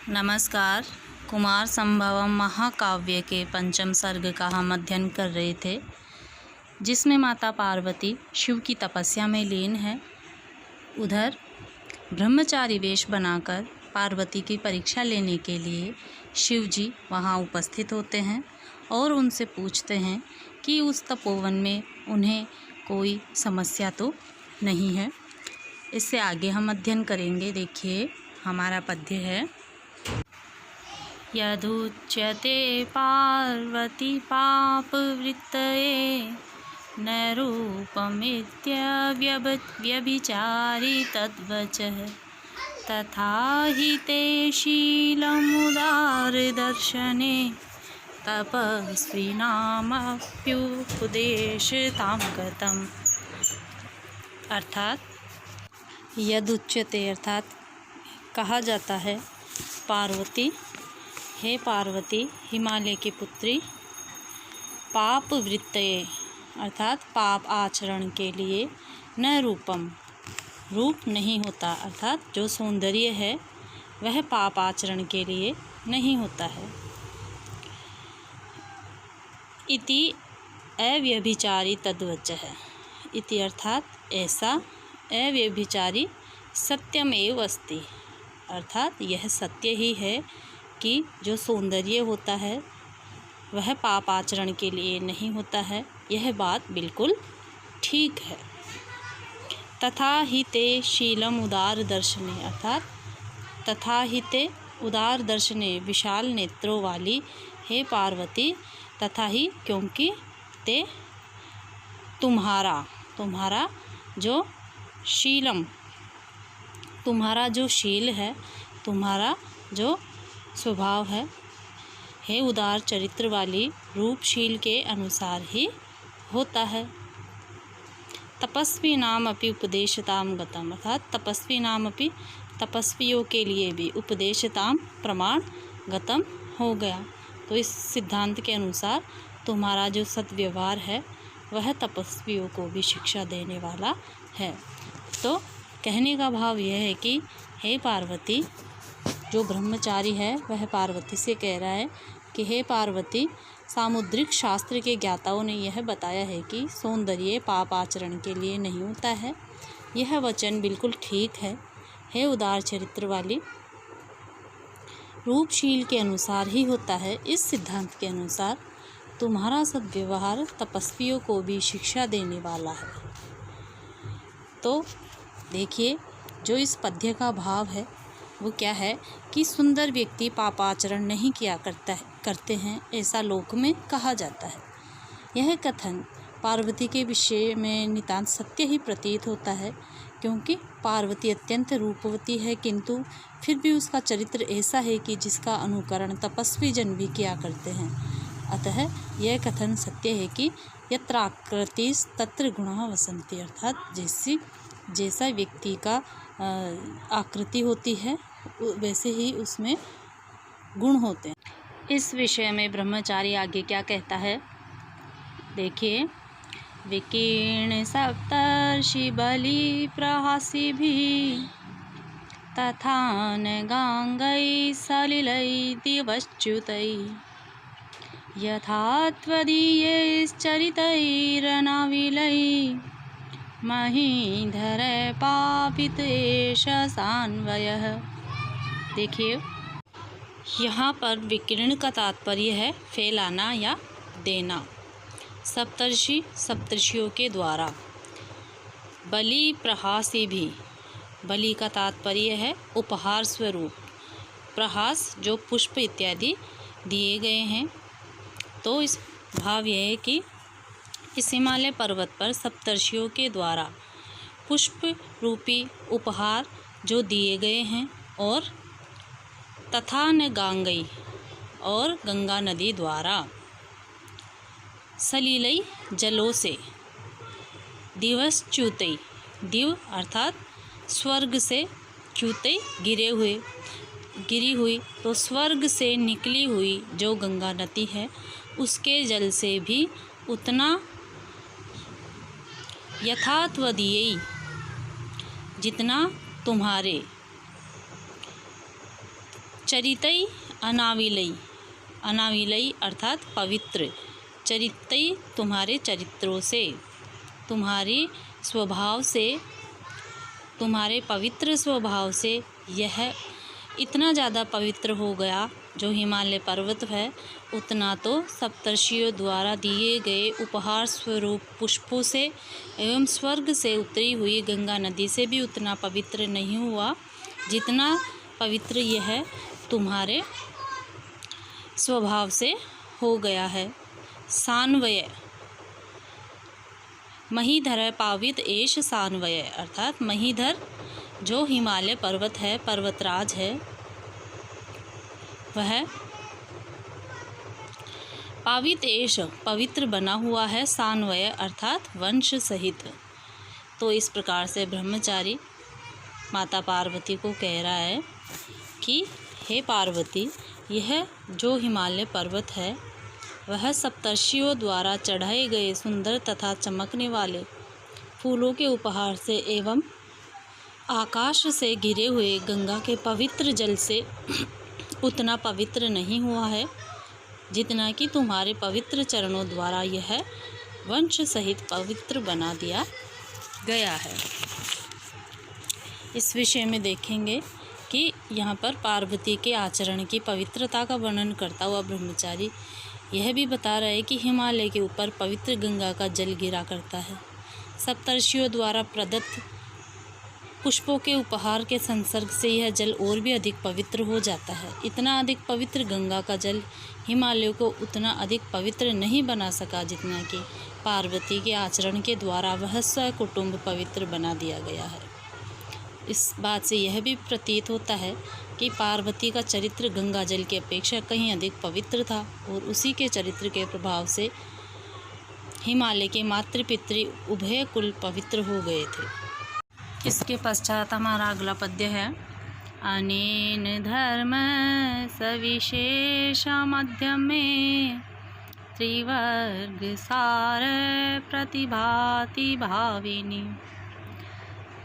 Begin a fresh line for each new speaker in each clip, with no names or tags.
नमस्कार। कुमार संभवम महाकाव्य के पंचम सर्ग का हम अध्ययन कर रहे थे, जिसमें माता पार्वती शिव की तपस्या में लीन है। उधर ब्रह्मचारी वेश बनाकर पार्वती की परीक्षा लेने के लिए शिव जी वहाँ उपस्थित होते हैं और उनसे पूछते हैं कि उस तपोवन में उन्हें कोई समस्या तो नहीं है। इससे आगे हम अध्ययन करेंगे। देखिए, हमारा पद्य है। यदुच्यते पार्वती पापवृत्तये न रूपमित्यव्यभिचारि तद्वचः तथा हि ते शीलमुदारदर्शने तपस्विनामप्युपदेशतां गतम्। अर्थात यदुच्यते अर्थात कहा जाता है, पार्वती, हे पार्वती हिमालय की पुत्री, पाप वृत्तये अर्थात पाप आचरण के लिए न रूपम रूप नहीं होता, अर्थात जो सौंदर्य है वह पाप आचरण के लिए नहीं होता है। इति अव्यभिचारी तद्वचः इति अर्थात ऐसा अव्यभिचारी सत्यमेव अस्ति अर्थात यह सत्य ही है कि जो सौंदर्य होता है वह पाप आचरण के लिए नहीं होता है। यह बात बिल्कुल ठीक है। तथा ही ते शीलम उदार दर्शने अर्थात तथा ही ते उदार दर्शने विशाल नेत्रों वाली हे पार्वती, तथा ही क्योंकि ते तुम्हारा जो शीलम तुम्हारा जो शील है, तुम्हारा जो स्वभाव है, हे उदार चरित्र वाली रूपशील के अनुसार ही होता है। तपस्वी नाम अपि उपदेशताम गतम अर्थात तपस्वी नाम अपि तपस्वियों के लिए भी उपदेशताम प्रमाण गतम हो गया। तो इस सिद्धांत के अनुसार तुम्हारा जो सद्व्यवहार है वह तपस्वियों को भी शिक्षा देने वाला है। तो कहने का भाव यह है कि हे पार्वती, जो ब्रह्मचारी है वह पार्वती से कह रहा है कि हे पार्वती, सामुद्रिक शास्त्र के ज्ञाताओं ने यह बताया है कि सौंदर्य पाप आचरण के लिए नहीं होता है। यह वचन बिल्कुल ठीक है। हे उदार चरित्र वाली रूपशील के अनुसार ही होता है। इस सिद्धांत के अनुसार तुम्हारा सद्व्यवहार तपस्वियों को भी शिक्षा देने वाला है। तो देखिए, जो इस पद्य का भाव है वो क्या है कि सुंदर व्यक्ति पापाचरण नहीं किया करते हैं, ऐसा लोक में कहा जाता है। यह कथन पार्वती के विषय में नितांत सत्य ही प्रतीत होता है, क्योंकि पार्वती अत्यंत रूपवती है, किंतु फिर भी उसका चरित्र ऐसा है कि जिसका अनुकरण तपस्वी जन भी किया करते हैं। अतः यह कथन सत्य है कि यत्र आकृतिस् तत्र गुणाः वसन्ति अर्थात जैसा व्यक्ति का आकृति होती है वैसे ही उसमें गुण होते हैं। इस विषय में ब्रह्मचारी आगे क्या कहता है, देखिए। विकीर्ण सप्तर्षि बलि प्रहासी भी तथा गांगै सलिलै दिवच्युतै यथा त्वदीयैश्चरितैरनाविलै महीधर पापित एष सान्वयः। देखिए, यहाँ पर विकीर्ण का तात्पर्य है फैलाना या देना। सप्तर्षि सप्तर्षियों के द्वारा, बलि प्रहासी भी, बलि का तात्पर्य है उपहार स्वरूप, प्रहास जो पुष्प इत्यादि दिए गए हैं। तो इस भाव यह है कि इस हिमालय पर्वत पर सप्तर्षियों के द्वारा पुष्प रूपी उपहार जो दिए गए हैं, और तथा न गांगई और गंगा नदी द्वारा, सलीलई जलों से, दिवश्च्युतई दिव अर्थात स्वर्ग से, च्युतई गिरी हुई, तो स्वर्ग से निकली हुई जो गंगा नदी है उसके जल से भी उतना यथात्वदीय जितना तुम्हारे चरितई अनाविलई, अनाविलई अर्थात पवित्र, चरितई तुम्हारे चरित्रों से, तुम्हारी स्वभाव से, तुम्हारे पवित्र स्वभाव से यह इतना ज़्यादा पवित्र हो गया जो हिमालय पर्वत है, उतना तो सप्तर्षियों द्वारा दिए गए उपहार स्वरूप पुष्पों से एवं स्वर्ग से उतरी हुई गंगा नदी से भी उतना पवित्र नहीं हुआ जितना पवित्र यह तुम्हारे स्वभाव से हो गया है। सान्वय, महीधर पावित एष सान्वय अर्थात महीधर जो हिमालय पर्वत है, पर्वतराज है, वह पावित एष पवित्र बना हुआ है, सान्वय अर्थात वंश सहित। तो इस प्रकार से ब्रह्मचारी माता पार्वती को कह रहा है कि हे पार्वती, यह जो हिमालय पर्वत है वह सप्तर्षियों द्वारा चढ़ाए गए सुंदर तथा चमकने वाले फूलों के उपहार से एवं आकाश से गिरे हुए गंगा के पवित्र जल से उतना पवित्र नहीं हुआ है जितना कि तुम्हारे पवित्र चरणों द्वारा यह वंश सहित पवित्र बना दिया गया है। इस विषय में देखेंगे कि यहाँ पर पार्वती के आचरण की पवित्रता का वर्णन करता हुआ ब्रह्मचारी यह भी बता रहा है कि हिमालय के ऊपर पवित्र गंगा का जल गिरा करता है। सप्तर्षियों द्वारा प्रदत्त पुष्पों के उपहार के संसर्ग से यह जल और भी अधिक पवित्र हो जाता है। इतना अधिक पवित्र गंगा का जल हिमालय को उतना अधिक पवित्र नहीं बना सका जितना कि पार्वती के आचरण के द्वारा वह स्वकुटुंब पवित्र बना दिया गया है। इस बात से यह भी प्रतीत होता है कि पार्वती का चरित्र गंगा जल की अपेक्षा कहीं अधिक पवित्र था और उसी के चरित्र के प्रभाव से हिमालय के मातृपितृ उभय कुल पवित्र हो गए थे। इसके पश्चात हमारा अगला पद्य है। अनेन धर्म सविशेष मध्यमे त्रिवर्ग सार प्रतिभाति भाविनी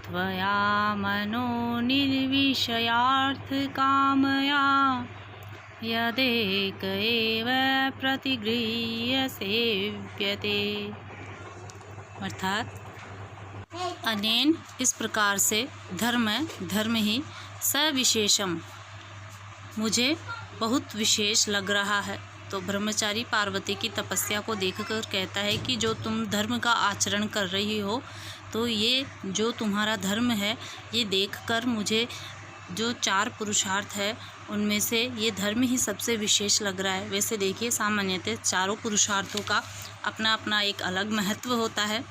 त्वया मनो निर्विषयार्थ कामया यदेक एव प्रतिगृह्य सेव्यते। अर्थात अनेन इस प्रकार से धर्म ही सविशेषम मुझे बहुत विशेष लग रहा है। तो ब्रह्मचारी पार्वती की तपस्या को देखकर कहता है कि जो तुम धर्म का आचरण कर रही हो, तो ये जो तुम्हारा धर्म है ये देखकर मुझे जो 4 पुरुषार्थ है उनमें से ये धर्म ही सबसे विशेष लग रहा है। वैसे देखिए सामान्यतः चारों पुरुषार्थों का अपना अपना एक अलग महत्व होता है,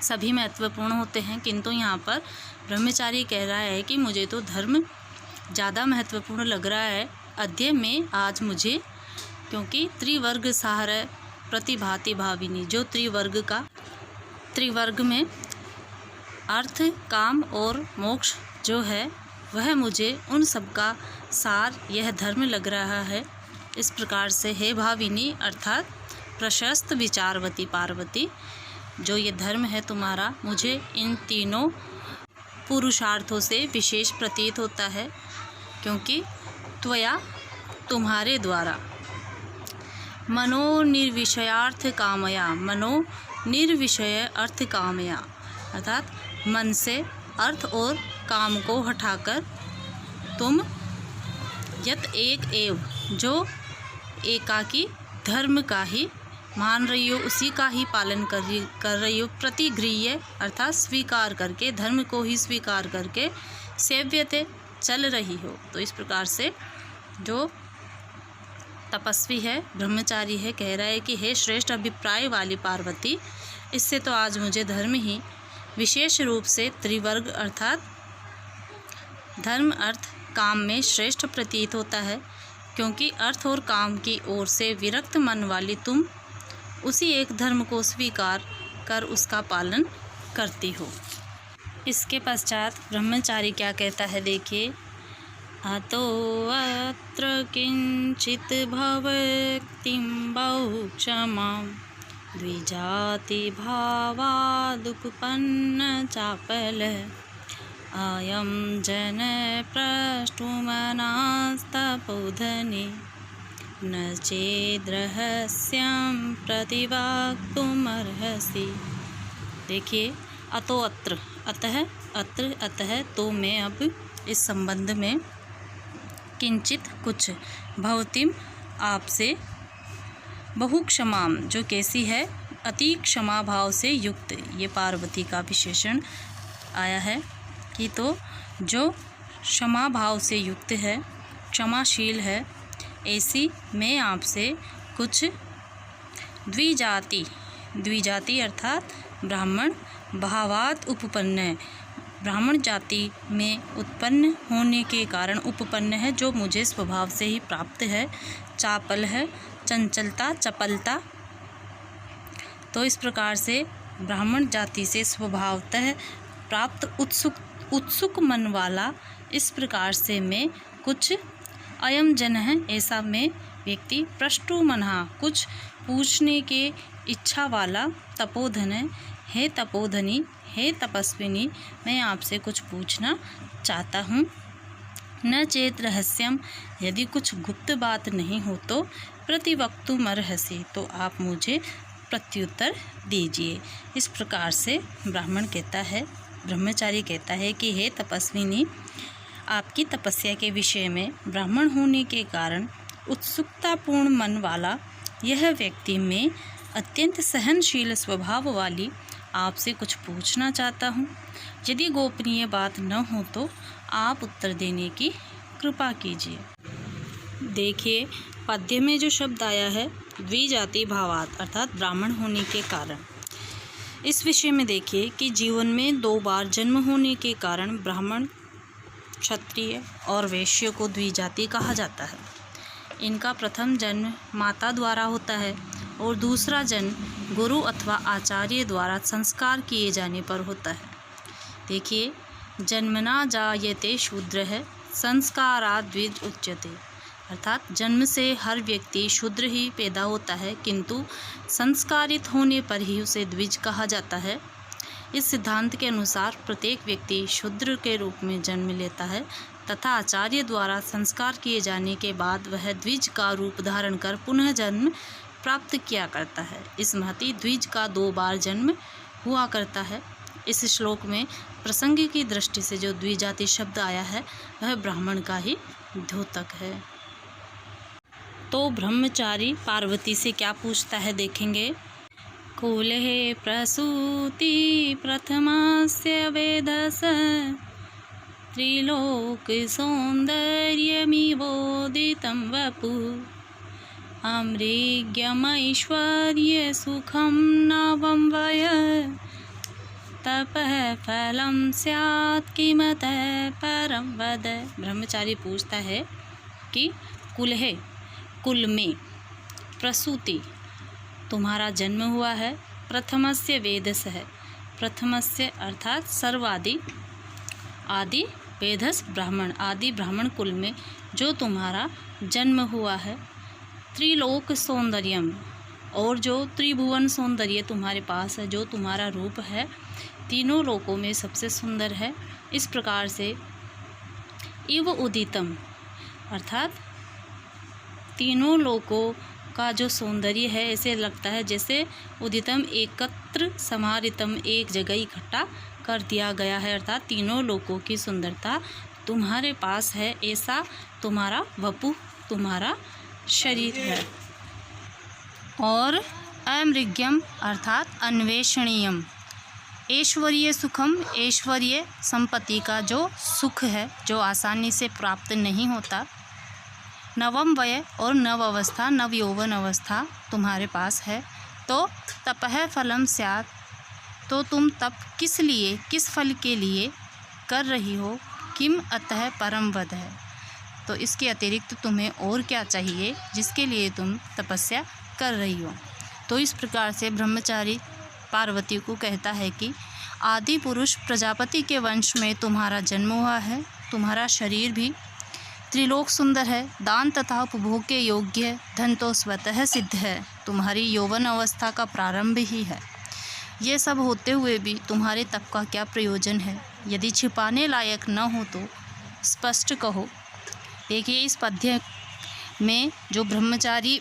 सभी महत्वपूर्ण होते हैं, किंतु यहाँ पर ब्रह्मचारी कह रहा है कि मुझे तो धर्म ज़्यादा महत्वपूर्ण लग रहा है अध्यय में आज मुझे, क्योंकि त्रिवर्ग सार प्रतिभाति भाविनी, जो त्रिवर्ग में अर्थ काम और मोक्ष जो है वह मुझे उन सब का सार यह धर्म लग रहा है। इस प्रकार से हे भाविनी अर्थात प्रशस्त विचारवती पार्वती, जो ये धर्म है तुम्हारा मुझे इन तीनों पुरुषार्थों से विशेष प्रतीत होता है, क्योंकि त्वया तुम्हारे द्वारा मनो निर्विषयार्थ कामया, मनो निर्विषय अर्थ कामया अर्थात मन से अर्थ और काम को हटाकर तुम यत एक एव जो एकाकी धर्म का ही मान रही हो, उसी का ही पालन कर रही हो, प्रतिगृह्य अर्थात स्वीकार करके, धर्म को ही स्वीकार करके सेव्यते चल रही हो। तो इस प्रकार से जो तपस्वी है, ब्रह्मचारी है, कह रहा है कि हे श्रेष्ठ अभिप्राय वाली पार्वती, इससे तो आज मुझे धर्म ही विशेष रूप से त्रिवर्ग अर्थात धर्म अर्थ काम में श्रेष्ठ प्रतीत होता है, क्योंकि अर्थ और काम की ओर से विरक्त मन वाली तुम उसी एक धर्म को स्वीकार कर उसका पालन करती हो। इसके पश्चात ब्रह्मचारी क्या कहता है देखिए। अतो अत्र किंचित भवक्तिं बहु क्षमां द्विजाति भावादुपपन्न चापल अयं जन प्रष्टुमनास्तपोधने न चेद्रहस्यं प्रतिवक्तुमर्हसि। देखिए, अतो अत्र, अतः अत्र, अतः तो मैं अब इस संबंध में किंचित कुछ भवतीम आपसे बहु क्षमाम, जो कैसी है, अति क्षमा भाव से युक्त, ये पार्वती का विशेषण आया है कि तो जो क्षमा भाव से युक्त है, क्षमाशील है, ऐसी मैं आपसे कुछ द्विजाति अर्थात ब्राह्मण भावात उपपन्न है, ब्राह्मण जाति में उत्पन्न होने के कारण उपपन्न है, जो मुझे स्वभाव से ही प्राप्त है, चापल है, चंचलता, चपलता। तो इस प्रकार से ब्राह्मण जाति से स्वभावतः प्राप्त उत्सुक मन वाला, इस प्रकार से मैं कुछ अयम जन है, ऐसा मैं व्यक्ति, प्रष्टु मनहा, कुछ पूछने के इच्छा वाला, तपोधन है तपोधनी, हे तपस्विनी, मैं आपसे कुछ पूछना चाहता हूँ। न चेत रहस्यम, यदि कुछ गुप्त बात नहीं हो तो प्रतिवक्तुमर्हसि, तो आप मुझे प्रत्युत्तर दीजिए। इस प्रकार से ब्राह्मण कहता है, ब्रह्मचारी कहता है कि हे तपस्विनी, आपकी तपस्या के विषय में ब्राह्मण होने के कारण उत्सुकतापूर्ण मन वाला यह व्यक्ति, मैं अत्यंत सहनशील स्वभाव वाली, आपसे कुछ पूछना चाहता हूँ। यदि गोपनीय बात न हो तो आप उत्तर देने की कृपा कीजिए। देखिए, पद्य में जो शब्द आया है द्विजाति भावात, अर्थात ब्राह्मण होने के कारण, इस विषय में देखिए कि जीवन में 2 बार जन्म होने के कारण ब्राह्मण, क्षत्रिय और वैश्य को द्विजाति कहा जाता है। इनका प्रथम जन्म माता द्वारा होता है और दूसरा जन्म गुरु अथवा आचार्य द्वारा संस्कार किए जाने पर होता है। देखिए, जन्मना जायते शूद्र है, संस्कारात् द्विज उच्यते, अर्थात जन्म से हर व्यक्ति शूद्र ही पैदा होता है, किंतु संस्कारित होने पर ही उसे द्विज कहा जाता है। इस सिद्धांत के अनुसार प्रत्येक व्यक्ति शूद्र के रूप में जन्म लेता है तथा आचार्य द्वारा संस्कार किए जाने के बाद वह द्विज का रूप धारण कर पुनः जन्म प्राप्त किया करता है। इस महती द्विज का 2 बार जन्म हुआ करता है। इस श्लोक में प्रसंग की दृष्टि से जो द्विजाति शब्द आया है वह ब्राह्मण का ही द्योतक है। तो ब्रह्मचारी पार्वती से क्या पूछता है, देखेंगे। कुले प्रसूति प्रथमस्य वेदस त्रिलोक सौंदर्यमिवोदितं वपु अमृग्यमैश्वर्य सुखं नवं वय तपः फलं स्यात् किमतः परं वद। ब्रह्मचारी पूछता है कि कुल में प्रसूति, तुम्हारा जन्म हुआ है, प्रथमस्य वेदस है, प्रथमस्य अर्थात सर्वादि, आदि वेदस ब्राह्मण, आदि ब्राह्मण कुल में जो तुम्हारा जन्म हुआ है, त्रिलोक सौंदर्यम, और जो त्रिभुवन सौंदर्य तुम्हारे पास है, जो तुम्हारा रूप है, तीनों लोकों में सबसे सुंदर है। इस प्रकार से इव उदितम, अर्थात तीनों लोकों का जो सौंदर्य है, ऐसे लगता है जैसे उदितम एकत्र समारितम, एक जगह इकट्ठा कर दिया गया है, अर्थात तीनों लोकों की सुंदरता तुम्हारे पास है, ऐसा तुम्हारा वपु, तुम्हारा शरीर है। और अमृग्यम अर्थात अन्वेषणीयम, ऐश्वर्य सुखम, ऐश्वर्य संपत्ति का जो सुख है, जो आसानी से प्राप्त नहीं होता। नवम वय, और नव अवस्था, नव यौवन अवस्था तुम्हारे पास है। तो तपः फलम स्यात्, तो तुम तप किस लिए, किस फल के लिए कर रही हो। किम अतः परम वद है, तो इसके अतिरिक्त तुम्हें और क्या चाहिए जिसके लिए तुम तपस्या कर रही हो। तो इस प्रकार से ब्रह्मचारी पार्वती को कहता है कि आदि पुरुष प्रजापति के वंश में तुम्हारा जन्म हुआ है, तुम्हारा शरीर भी त्रिलोक सुंदर है, दान तथा उपभोग के योग्य, धन तो स्वतः सिद्ध है, तुम्हारी यौवन अवस्था का प्रारंभ ही है। ये सब होते हुए भी तुम्हारे तप का क्या प्रयोजन है? यदि छिपाने लायक न हो तो स्पष्ट कहो। देखिए, इस पद्य में जो ब्रह्मचारी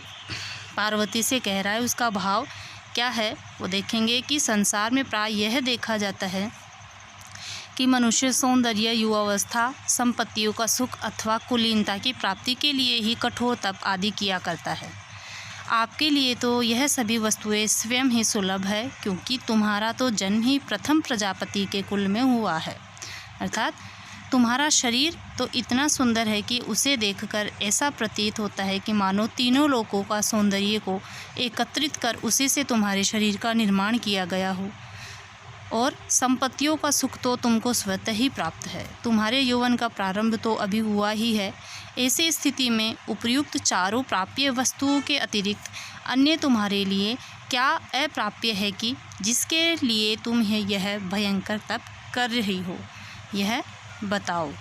पार्वती से कह रहा है उसका भाव क्या है वो देखेंगे कि संसार में प्राय यह देखा जाता है कि मनुष्य सौंदर्य, युवावस्था, संपत्तियों का सुख अथवा कुलीनता की प्राप्ति के लिए ही कठोर तप आदि किया करता है। आपके लिए तो यह सभी वस्तुएं स्वयं ही सुलभ है, क्योंकि तुम्हारा तो जन्म ही प्रथम प्रजापति के कुल में हुआ है। अर्थात तुम्हारा शरीर तो इतना सुंदर है कि उसे देखकर ऐसा प्रतीत होता है कि मानो तीनों लोकों का सौंदर्य को एकत्रित कर उसी से तुम्हारे शरीर का निर्माण किया गया हो। और संपत्तियों का सुख तो तुमको स्वतः ही प्राप्त है। तुम्हारे यौवन का प्रारंभ तो अभी हुआ ही है। ऐसी स्थिति में उपर्युक्त चारों प्राप्य वस्तुओं के अतिरिक्त अन्य तुम्हारे लिए क्या अप्राप्य है कि जिसके लिए तुम यह भयंकर तप कर रही हो, यह बताओ।